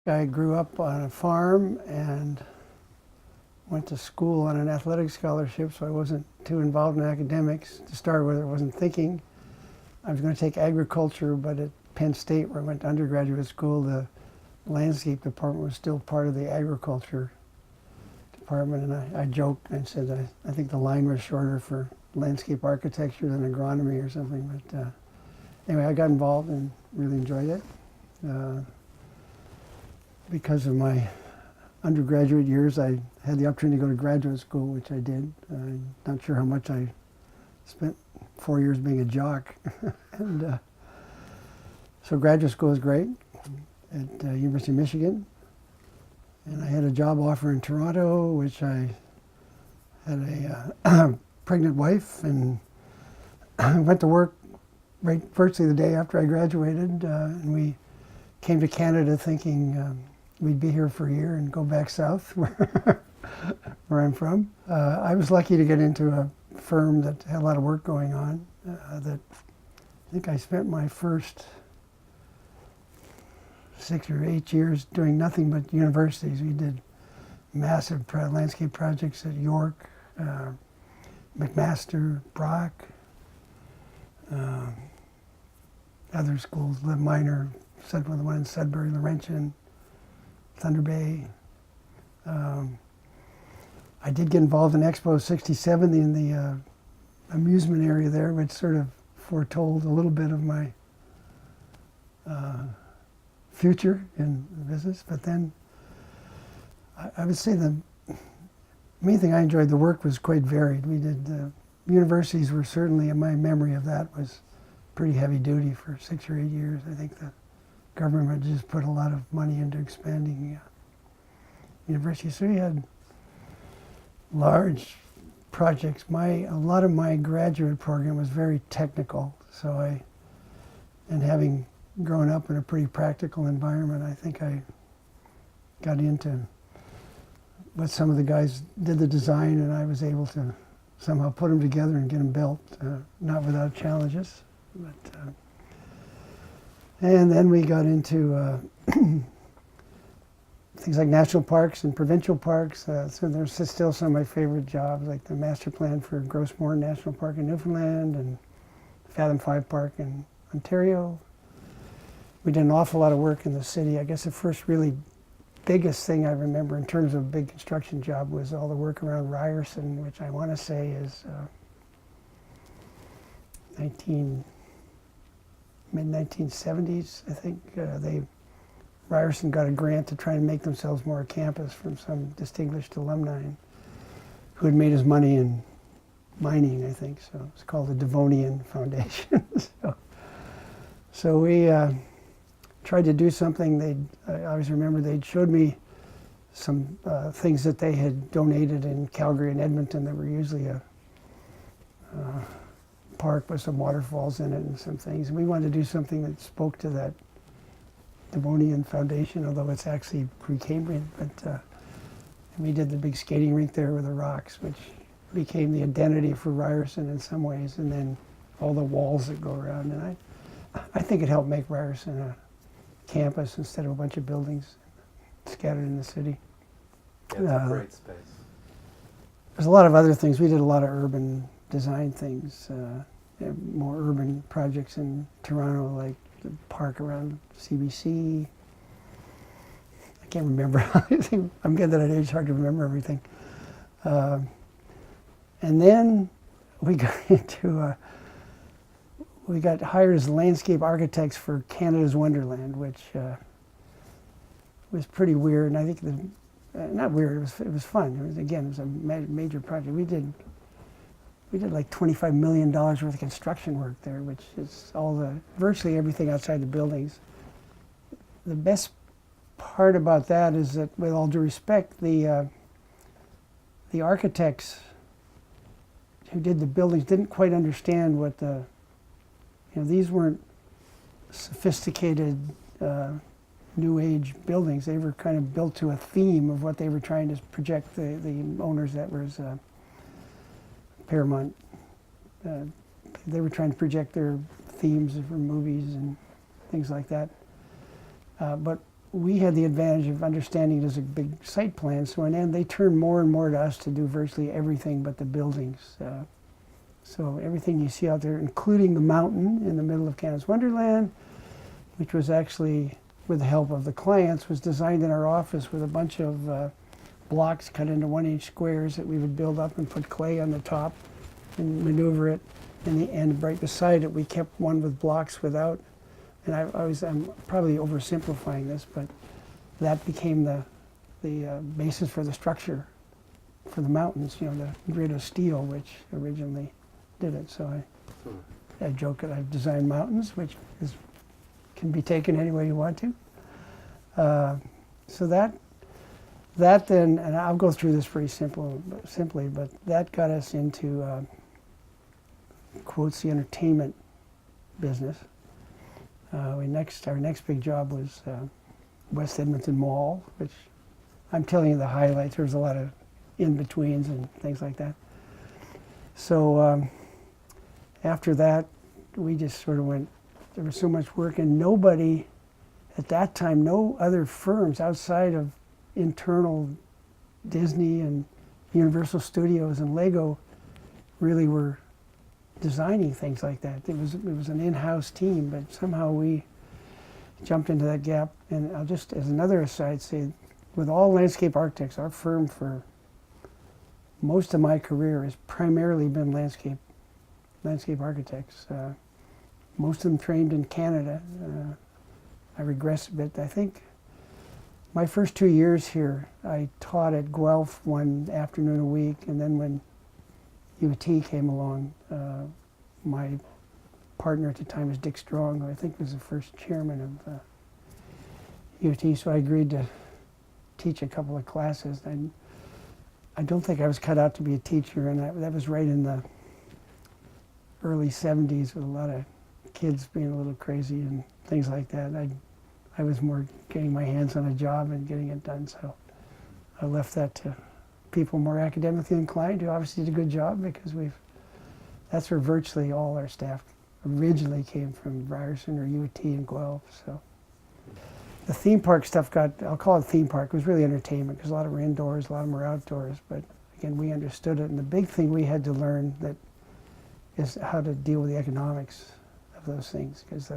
I grew up on a farm and went to school on an athletic scholarship, so I wasn't too involved in academics. To start with, I wasn't thinking. I was going to take agriculture, but at Penn State, where I went to undergraduate school, the landscape department was still part of the agriculture department, and I joked and said I think the line was shorter for landscape architecture than agronomy or something. But anyway, I got involved and really enjoyed it. Because of my undergraduate years, I had the opportunity to go to graduate school, which I did. I'm not sure how much I spent 4 years being a jock. And so graduate school was great at University of Michigan. And I had a job offer in Toronto, which I had a pregnant wife, and I went to work virtually the day after I graduated. And we came to Canada thinking we'd be here for a year and go back south where I'm from. I was lucky to get into a firm that had a lot of work going on. That I think I spent my first 6 or 8 years doing nothing but universities. We did massive landscape projects at York, McMaster, Brock, other schools, Liv Minor, the one in Sudbury, Laurentian, Thunder Bay. I did get involved in Expo 67 in the amusement area there, which sort of foretold a little bit of my future in business. But then I would say the main thing I enjoyed, the work was quite varied. We did, universities were certainly, in my memory of that, was pretty heavy duty for 6 or 8 years. I think the government just put a lot of money into expanding universities. So we had large projects. A lot of my graduate program was very technical. So and having grown up in a pretty practical environment, I think I got into what some of the guys did the design, and I was able to somehow put them together and get them built, not without challenges. But and then we got into things like national parks and provincial parks. So there's still some of my favorite jobs, like the master plan for Gross Moor National Park in Newfoundland and Fathom 5 Park in Ontario. We did an awful lot of work in the city. I guess the first really biggest thing I remember in terms of a big construction job was all the work around Ryerson, which I want to say is mid-1970s, I think. Ryerson got a grant to try and make themselves more a campus from some distinguished alumni who had made his money in mining, I think. So it's called the Devonian Foundation. So we tried to do something. I always remember they'd showed me some things that they had donated in Calgary and Edmonton that were usually a park with some waterfalls in it and some things. And we wanted to do something that spoke to that Devonian Foundation, although it's actually pre-Cambrian. But we did the big skating rink there with the rocks, which became the identity for Ryerson in some ways, and then all the walls that go around. And I think it helped make Ryerson a campus instead of a bunch of buildings scattered in the city. Yeah, it's a great space. There's a lot of other things. We did a lot of urban design things, more urban projects in Toronto, like the park around CBC. I can't remember. I'm getting to that age, it's hard to remember everything. And then we got into, we got hired as landscape architects for Canada's Wonderland, which was pretty weird. And I think, not weird, it was fun. It was a major project. We did like $25 million worth of construction work there, which is virtually everything outside the buildings. The best part about that is that, with all due respect, the architects who did the buildings didn't quite understand what these weren't sophisticated New Age buildings. They were kind of built to a theme of what they were trying to project. The owners, that was Paramount, they were trying to project their themes for movies and things like that. But we had the advantage of understanding it as a big site plan, so in the end they turned more and more to us to do virtually everything but the buildings. So everything you see out there, including the mountain in the middle of Canada's Wonderland, which was actually, with the help of the clients, was designed in our office with a bunch of blocks cut into 1-inch squares that we would build up and put clay on the top and maneuver it. And right beside it, we kept one with blocks without. And I'm probably oversimplifying this, but that became the basis for the structure for the mountains, you know, the grid of steel, which originally did it. So I joke that I've designed mountains, which can be taken any way you want to. So that then, and I'll go through this very simply, but that got us into, quotes, the entertainment business. Our next big job was West Edmonton Mall, which I'm telling you the highlights. There's a lot of in-betweens and things like that. So after that, we just sort of went, there was so much work, and nobody, at that time, no other firms outside of internal Disney and Universal Studios and Lego really were designing things like that. It was an in-house team, but somehow we jumped into that gap. And I'll just, as another aside, say, with all landscape architects, our firm for most of my career has primarily been landscape architects. Most of them trained in Canada. I regress a bit. I think my first 2 years here, I taught at Guelph one afternoon a week, and then when UT came along, my partner at the time was Dick Strong, who I think was the first chairman of UT, so I agreed to teach a couple of classes. And I don't think I was cut out to be a teacher, and that was right in the early 70s with a lot of kids being a little crazy and things like that. I was more getting my hands on a job and getting it done, so I left that to people more academically inclined who obviously did a good job, because that's where virtually all our staff originally came from, Ryerson or UT and Guelph. So the theme park stuff I'll call it theme park, it was really entertainment, because a lot of them were indoors, a lot of them were outdoors, but again, we understood it, and the big thing we had to learn is how to deal with the economics of those things, because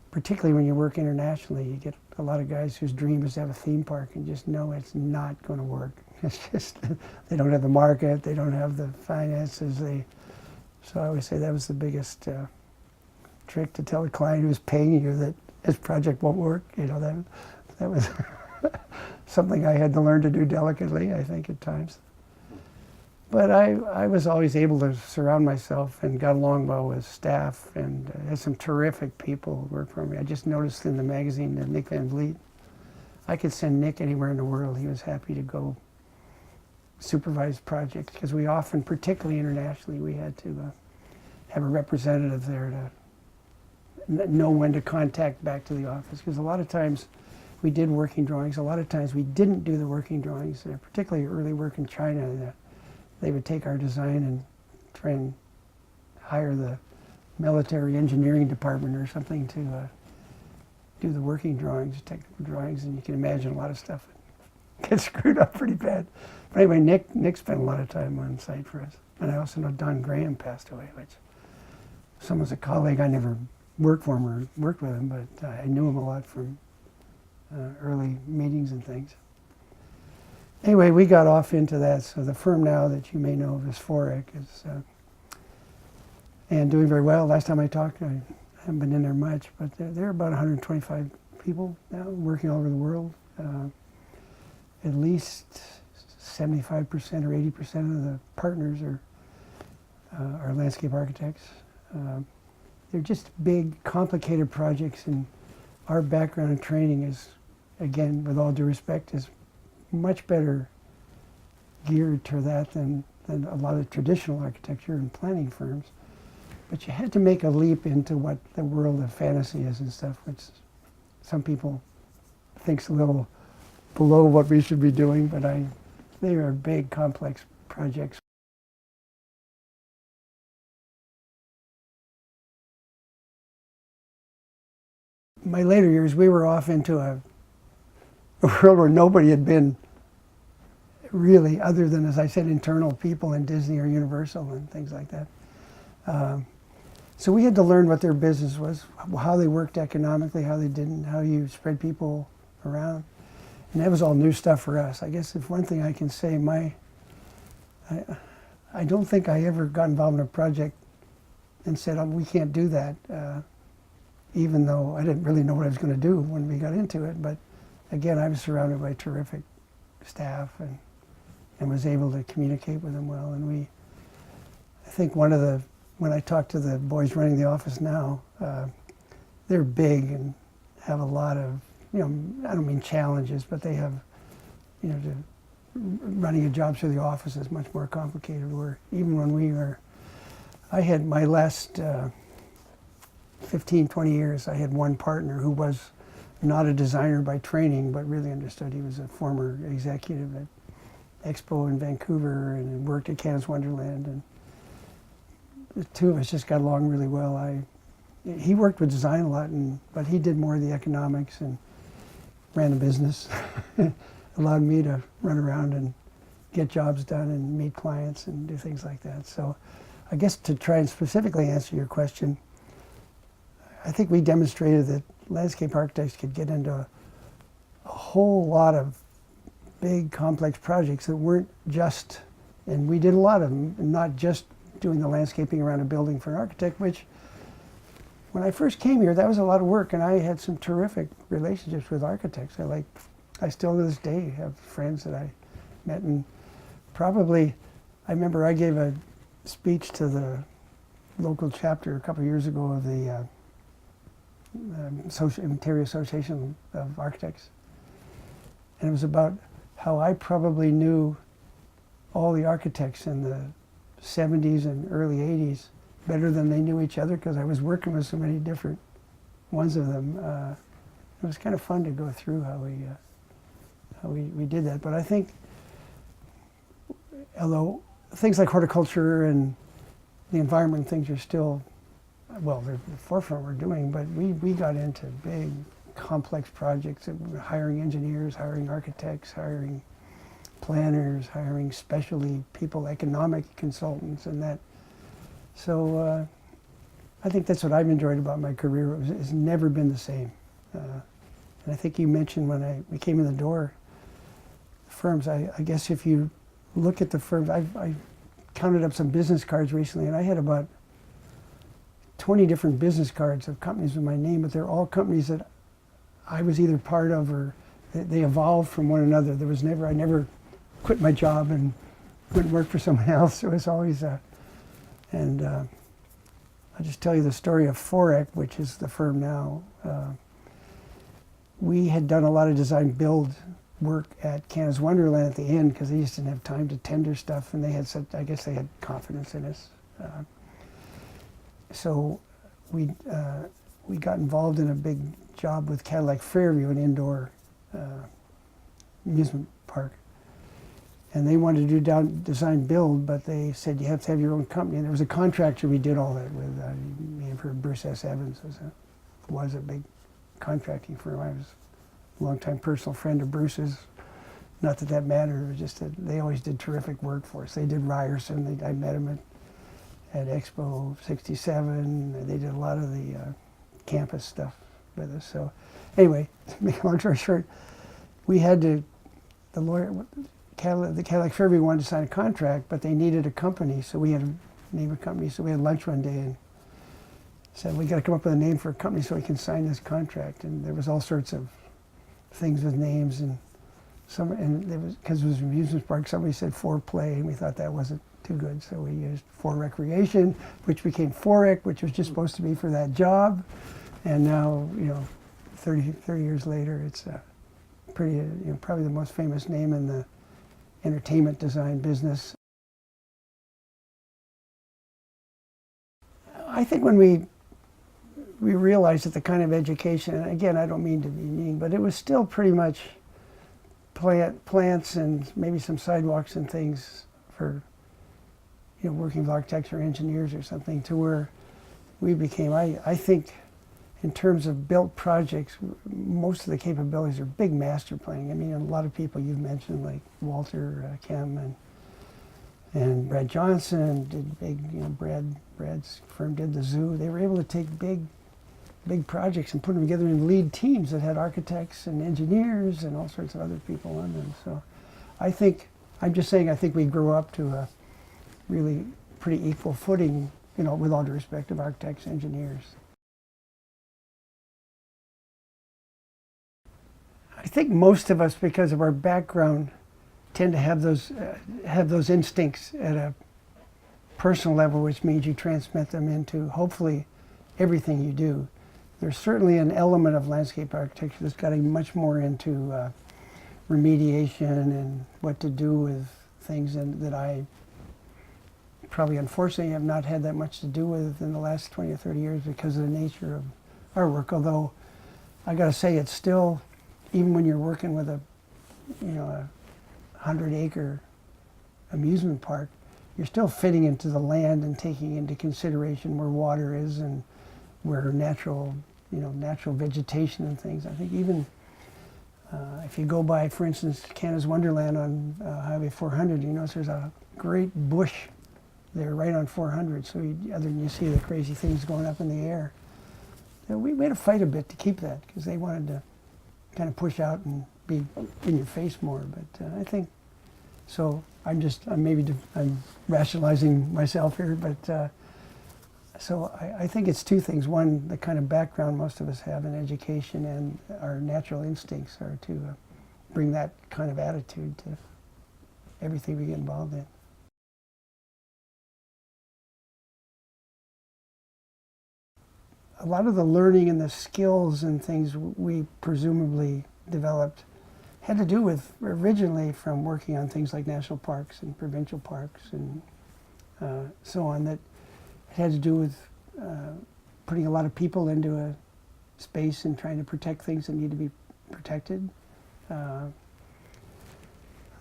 particularly when you work internationally, you get a lot of guys whose dream is to have a theme park and just know it's not going to work. It's just, they don't have the market, they don't have the finances. So I always say that was the biggest trick, to tell a client who's paying you that his project won't work. You know, that was something I had to learn to do delicately, I think, at times. But I was always able to surround myself and got along well with staff, and had some terrific people who worked for me. I just noticed in the magazine that Nick Van Vliet, I could send Nick anywhere in the world. He was happy to go supervise projects, because we often, particularly internationally, we had to have a representative there to know when to contact back to the office, because a lot of times we did working drawings, a lot of times we didn't do the working drawings, particularly early work in China. They would take our design and try and hire the military engineering department or something to do the working drawings, technical drawings, and you can imagine a lot of stuff gets screwed up pretty bad. But anyway, Nick spent a lot of time on site for us. And I also know Don Graham passed away, which someone's a colleague. I never worked for him or worked with him, but I knew him a lot from early meetings and things. Anyway, we got off into that. So the firm now that you may know of is PHORIC, and doing very well. Last time I talked, I haven't been in there much, but they're about 125 people now, working all over the world. At least 75% or 80% of the partners are landscape architects. They're just big, complicated projects, and our background and training is, again, with all due respect, is much better geared to that than a lot of traditional architecture and planning firms. But you had to make a leap into what the world of fantasy is and stuff, which some people think's a little below what we should be doing, but they are big, complex projects. My later years, we were off into a world where nobody had been really, other than, as I said, internal people in Disney or Universal and things like that. So we had to learn what their business was, how they worked economically, how they didn't, how you spread people around. And that was all new stuff for us. I guess if one thing I can say, I don't think I ever got involved in a project and said, oh, we can't do that, even though I didn't really know what I was going to do when we got into it. But again, I was surrounded by terrific staff and was able to communicate with them well. And I think when I talk to the boys running the office now, they're big and have a lot of, I don't mean challenges, but they have, running a job through the office is much more complicated. Where even when I had my last 15, 20 years, I had one partner who was not a designer by training, but really understood. He was a former executive at Expo in Vancouver and worked at Canada's Wonderland. And the two of us just got along really well. He worked with design a lot, but he did more of the economics and ran a business. Allowed me to run around and get jobs done and meet clients and do things like that. So I guess to try and specifically answer your question, I think we demonstrated that landscape architects could get into a whole lot of big, complex projects that weren't just, and we did a lot of them, not just doing the landscaping around a building for an architect, which when I first came here, that was a lot of work, and I had some terrific relationships with architects. I still to this day have friends that I met, and probably, I remember I gave a speech to the local chapter a couple of years ago of the Ontario Association of Architects, and it was about how I probably knew all the architects in the 70s and early 80s better than they knew each other, because I was working with so many different ones of them. It was kind of fun to go through how we did that. But I think, although things like horticulture and the environment things are still, well, they're the forefront we're doing, but we got into big, complex projects, hiring engineers, hiring architects, hiring planners, hiring specialty people, economic consultants, and that. So I think that's what I've enjoyed about my career. It's never been the same. And I think you mentioned when we came in the door, firms, I guess if you look at the firms, I counted up some business cards recently, and I had about 20 different business cards of companies with my name, but they're all companies that I was either part of or they evolved from one another. I never quit my job and went and work for someone else. It was always and I'll just tell you the story of PHORIC, which is the firm now. We had done a lot of design build work at Canada's Wonderland at the end, because they just didn't have time to tender stuff, and they had I guess they had confidence in us. So we got involved in a big job with Cadillac Fairview, an indoor amusement park. And they wanted to do design build, but they said you have to have your own company. And there was a contractor we did all that with. You may have heard Bruce S. Evans was a big contracting firm. I was a longtime personal friend of Bruce's. Not that that mattered, it was just that they always did terrific work for us. They did Ryerson. I met him at Expo 67. They did a lot of the campus stuff with us. So anyway, to make a long story short, we had to, the Cadillac Fairview wanted to sign a contract, but they needed a company, so we had to name a company. So we had lunch one day and said, we got to come up with a name for a company so we can sign this contract. And there was all sorts of things with names, and because it was an amusement park, somebody said For Play, and we thought that wasn't too good, so we used For Recreation, which became PHORIC, which was just supposed to be for that job. And now, 30 years later, it's pretty, probably the most famous name in the entertainment design business. I think when we realized that the kind of education, and again, I don't mean to be mean, but it was still pretty much plants and maybe some sidewalks and things for, working with architects or engineers or something, to where we became, I think, in terms of built projects, most of the capabilities are big master planning. I mean, a lot of people you've mentioned, like Walter Kem and Brad Johnson did big, Brad's firm did the zoo. They were able to take big projects and put them together in lead teams that had architects and engineers and all sorts of other people on them. So I think we grew up to a really pretty equal footing, with all due respect of architects, engineers. I think most of us, because of our background, tend to have those instincts at a personal level, which means you transmit them into hopefully everything you do. There's certainly an element of landscape architecture that's gotten much more into remediation and what to do with things, and that I probably unfortunately have not had that much to do with in the last 20 or 30 years because of the nature of our work. Although I got to say, it's still, even when you're working with a 100-acre amusement park, you're still fitting into the land and taking into consideration where water is and where natural vegetation and things. I think even if you go by, for instance, Canada's Wonderland on Highway 400, you notice there's a great bush there right on 400. So other than you see the crazy things going up in the air, we had to fight a bit to keep that because they wanted to kind of push out and be in your face more. But I think, so I'm rationalizing myself here, but so I think it's two things. One, the kind of background most of us have in education, and our natural instincts are to bring that kind of attitude to everything we get involved in. A lot of the learning and the skills and things we presumably developed had to do with, originally, from working on things like national parks and provincial parks and so on, that it had to do with putting a lot of people into a space and trying to protect things that need to be protected.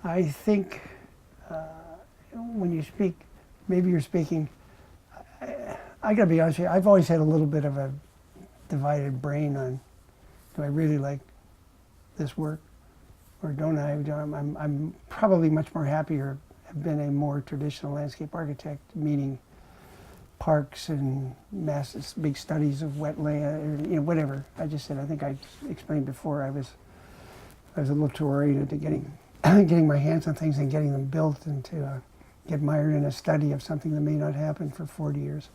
I think when you speak, maybe you're speaking, I gotta be honest with you, I've always had a little bit of a divided brain on, do I really like this work or don't I? I'm probably much more happier, have been a more traditional landscape architect, meaning parks and massive big studies of wetland, or whatever. I just said, I think I explained before, I was a little too oriented to getting my hands on things and getting them built, and to get mired in a study of something that may not happen for 40 years.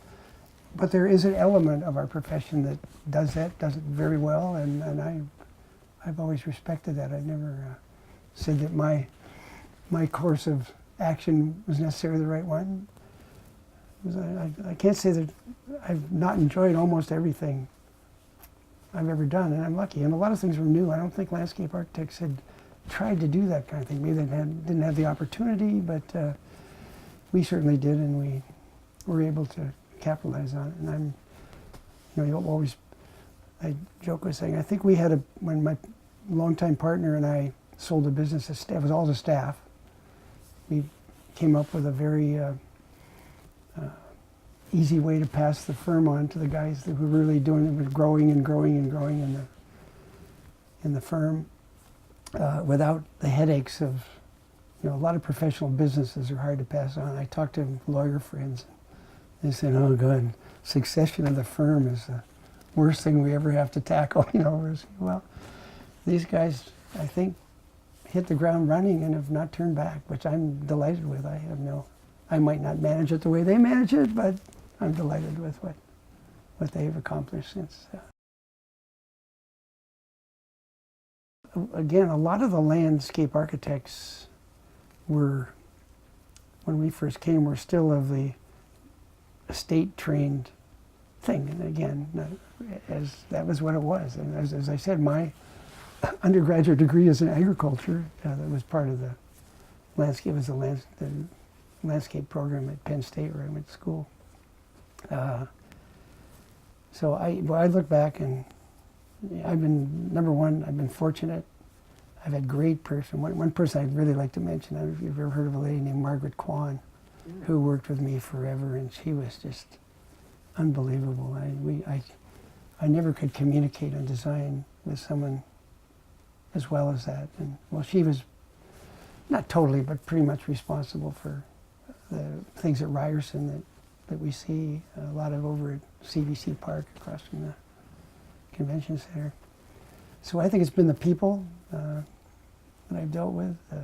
But there is an element of our profession that does it very well, and I've always respected that. I've never said that my course of action was necessarily the right one. I can't say that I've not enjoyed almost everything I've ever done, and I'm lucky. And a lot of things were new. I don't think landscape architects had tried to do that kind of thing. Maybe they didn't have the opportunity, but we certainly did, and we were able to capitalize on it. And I joke with saying, I think we had when my longtime partner and I sold a business, it was all the staff. We came up with a very easy way to pass the firm on to the guys that were really doing it, was growing and growing and growing in the firm without the headaches of, a lot of professional businesses are hard to pass on. I talked to lawyer friends, and they said, oh God, succession of the firm is the worst thing we ever have to tackle. Well, these guys, I think, hit the ground running and have not turned back, which I'm delighted with. I might not manage it the way they manage it, but I'm delighted with what they've accomplished since. Again, a lot of the landscape architects when we first came, were still of the estate-trained thing. And again, that was what it was. And as I said, my undergraduate degree is in agriculture. That was part of the landscape, the landscape program at Penn State, where I went to school. So I look back, and I've been fortunate. I've had great person. One person I'd really like to mention, I don't know if you've ever heard of a lady named Margaret Kwan, who worked with me forever, and she was just unbelievable. I I never could communicate on design with someone as well as that. And well, she was not totally, but pretty much responsible for the things at Ryerson that we see a lot of over at CBC Park across from the convention center. So I think it's been the people that I've dealt with, the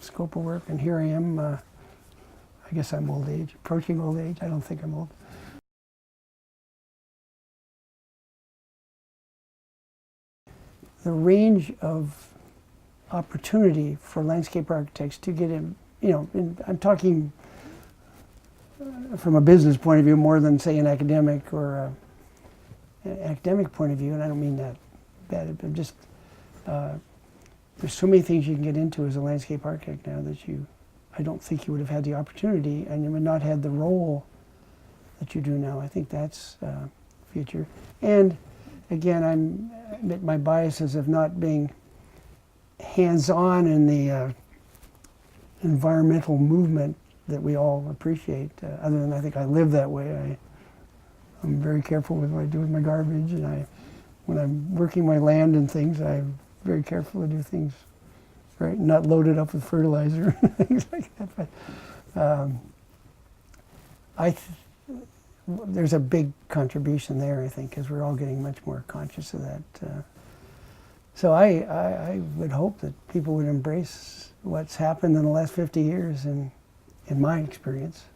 scope of work, and here I am. I guess I'm old age, approaching old age. I don't think I'm old. The range of opportunity for landscape architects to get in, and I'm talking from a business point of view more than, say, an academic or an academic point of view, and I don't mean that bad, but just there's so many things you can get into as a landscape architect now that I don't think you would have had the opportunity, and you would not had the role that you do now. I think that's future. And again, I admit my biases of not being hands-on in the environmental movement that we all appreciate. Other than I think I live that way. I'm very careful with what I do with my garbage, and when I'm working my land and things, I'm very careful to do things right, not load it up with fertilizer, things like that. But there's a big contribution there, I think, because we're all getting much more conscious of that. So I would hope that people would embrace what's happened in the last 50 years, in my experience.